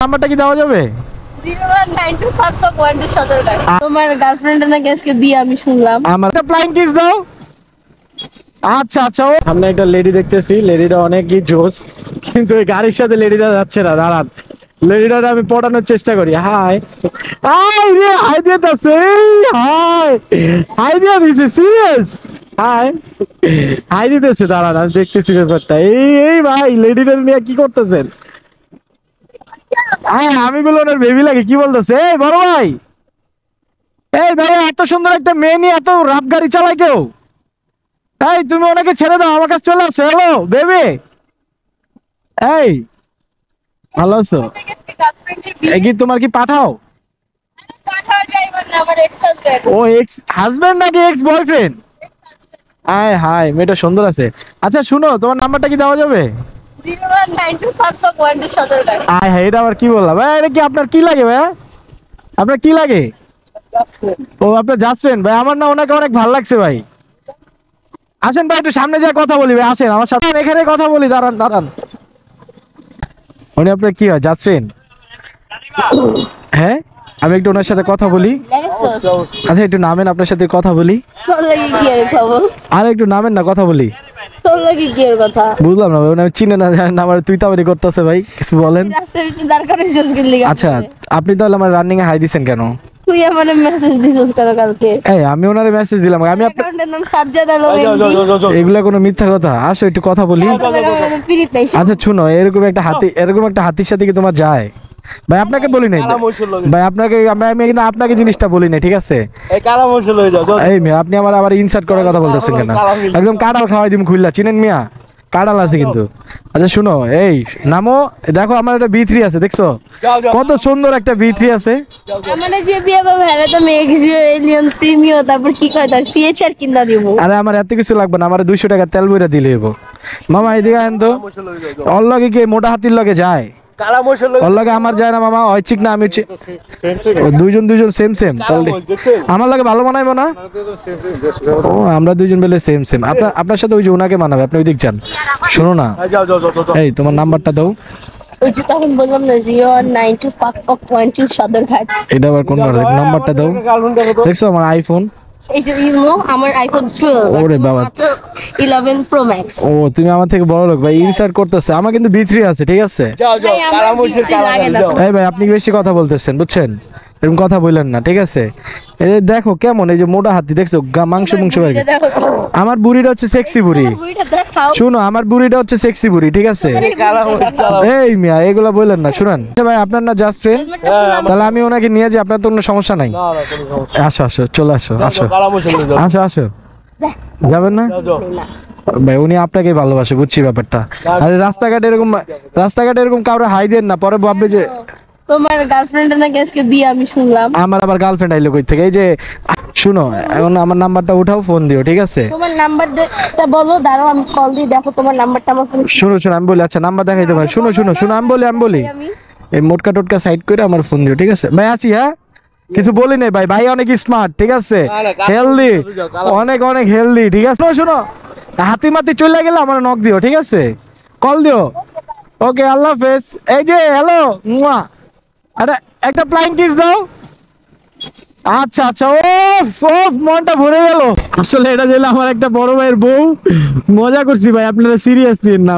নাম্বারটা কি দেওয়া যাবে? তোমার গার্লফ্রেন্ডের নাকি আজকে বিয়ে আমি শুনলাম। আমার একটা ফ্লাইং কিস দাও। আচ্ছা আচ্ছা, ও সামনে একটা লেডি দেখতেছি, লেডিটা অনেকই জোস, কিন্তু এই গাড়ির সাথে লেডিটা যাচ্ছে না। দাঁড়ান, লেডিটা আমি পটানোর চেষ্টা করি। হাই হাই রে, হাই দিয়ে দিচ্ছে, হাই হাই দিয়ে দিচ্ছে, সিরিয়াস হাই হাই দিতেছে। দাঁড়ান আমি দেখতেছি ব্যাপারটা। এই এই ভাই, লেডিটা নিয়ে কি করতেছেন? আমি বলে ওনার বেবি লাগে, কি বলতেছে? এই বড় ভাই, এই ভাই, এত সুন্দর একটা মেয়ে নিয়ে এত রাত গাড়ি চালায় কেউ? এই তুমি ওনাকে ছেড়ে দাও, আমার কাছে চলে আসো। হ্যালো বেবি, এই ভালো আছো? এই কি তোমার কি পাঠাও? ও এক্স হাজবেন্ড নাকি এক্স বয়ফ্রেন্ড? আয় হাই, মেয়েটা সুন্দর আছে। আচ্ছা শুনো, তোমার নাম্বারটা কি দেওয়া যাবে? আয় হাই, এটা আবার কি বললাম ভাই? এটা কি আপনার কি লাগে ভাই? আপনার কি লাগে? ও আপনার জাস্টফ্রেন্ড ভাই? আমার না ওনাকে অনেক ভালো লাগছে ভাই। আসেন ভাই, একটু সামনে যা কথা বলি ভাই, আসেন আমার সাথে, এখানে কথা বলি। দাঁড়ান দাঁড়ান, উনি আপনার কি হয়, জাস্টফ্রেন্ড? হ্যাঁ, আমি একটু ওনার সাথে কথা বলি। আচ্ছা একটু নামেন, আপনার সাথে কথা বলি। আর একটু নামেন না, কথা বলি। বুঝলাম না ভাই, উনি চিনে না জানেন না, আমার তুই তাবারি করতেছে ভাই, কিছু বলেন। আচ্ছা আপনি তাহলে আমার রানিং এ হাই দিছেন কেন? তুই আমারে মেসেজ দিছিস কেন কালকে? এই আমি ওনারে মেসেজ দিলাম, আমি অ্যাকাউন্টের নাম সাজ্জাদ আলম এমডি। এগুলা কোনো মিথ্যা কথা? আসো একটু কথা বলি। আচ্ছা শুনো, এরকম একটা হাতি, এরকম একটা হাতির সাথে কি তোমার যায়? ভাই আপনাকে বলি নাই ভাই, আপনাকে আমি কিন্তু আপনাকে জিনিসটা বলি নাই, ঠিক আছে? এই মিয়া, আপনি আমার আবার ইনসার্ট করে কথা বলতেছেন কেন? একদম কাঁড়াল খাওয়াই দিম খুললা, চিনেন মিয়া? কাঁড়াল আছে কিন্তু। আচ্ছা শুনো, এই নামো, দেখো আমার একটা B3 আছে, দেখছো কত সুন্দর একটা B3 আছে। মানে যে বিয়ে করবে হ্যাঁ তো মেক্সিও এলিয়ন প্রিমিও, তারপর কি কয় তার সিএচআর কিনা দিব। আরে আমার এত কিছু লাগবে না, আমার 200 টাকা তেল বইরা দিলে হইব। মামা এদিকে আইন তো। ওর লগে কি মোটা হাতির লগে যায়? ওর লগে আমার যায় না মামা, হয় ঠিক না? আমি দুইজন সেম সেম, তাহলে আমার লাগে ভালো মানাইবো না? ও আমরা দুইজন বেলে সেম সেম, আপনার সাথে ওই যে ওনাকে মানাবে, আপনি ওই দিক যান। শোনো না, এই তোমার নাম্বারটা দাও। ওই যে তখন বললাম না 0192 ফাক সদরঘাট। এটা আবার কোন নাম্বারটা দাও? দেখছো আমার আইফোন, এই যে ইমো আমার আইফোন 12। ওরে বাবা, 11 প্রো ম্যাক্স। ও তুমি আমার থেকে বড় লোক ভাই, ইনসার্ট করতেছে। আমার কিন্তু B3 আছে, ঠিক আছে? এই ভাই আপনি বেশি কথা বলতেছেন, বুঝছেন? এরকম কথা বললেন না, ঠিক আছে? এই যে দেখো কেমন, এই যে মোটা হাতি দেখছো, মাংস বের করে। আমার বুড়িটা হচ্ছে সেক্সি বুড়ি। শুনো, আমার বুড়িটা হচ্ছে সেক্সি বুড়ি, ঠিক আছে? এই মিয়া এগুলা বললেন না, শুনেন ভাই, আপনার না জাস্ট ফ্রেন্ড, তাহলে আমি ওনাকে নিয়ে যাই, আপনার তো কোনো সমস্যা নাই। আসো আসো, চলে আসো, আসো আসো আসো। যাবেন না ভাই? উনি আপনাকে ভালোবাসে, বুঝছি ব্যাপারটা। আরে রাস্তাঘাটে এরকম কাউরে হাই দেন না, পরে ভাববে যে তোমার গার্লফ্রেন্ডের নাকি আজকে বিয়ে আমি শুনলাম। আমার আবার গার্লফ্রেন্ড আইলো কই থেকে? এই যে শুনো, এখন আমার নাম্বারটা উঠাও, ফোন দিও, ঠিক আছে? তোমার নাম্বারটা বলো, দাঁড়াও আমি কল দিই, দেখো তোমার নাম্বারটা আমার ফোনে। শুনো আমি বলি, আচ্ছা নাম্বার দেখাইতে পারি। শুনো আমি বলি এই মোটকা টোটকা সাইড করে আমার ফোন দিও, ঠিক আছে ভাই? আসি, হ্যাঁ কিছু বলি নাই ভাই, ভাই অনেক স্মার্ট, ঠিক আছে? হেলদি, অনেক হেলদি, ঠিক আছে? শুনো হাতি মাতি চলে গেলে আমার নক দিও, ঠিক আছে? কল দিও। ওকে, আল্লাহ হাফেজ। এই যে হ্যালো, আরে একটা ফ্লাইং কিস দাও। আচ্ছা আচ্ছা, ওফ মনটা ভরে গেল। আসলে এটা ছিল আমার একটা বড় ভাইয়ের বউ, মজা করছি ভাই, আপনারা সিরিয়াস নিন না।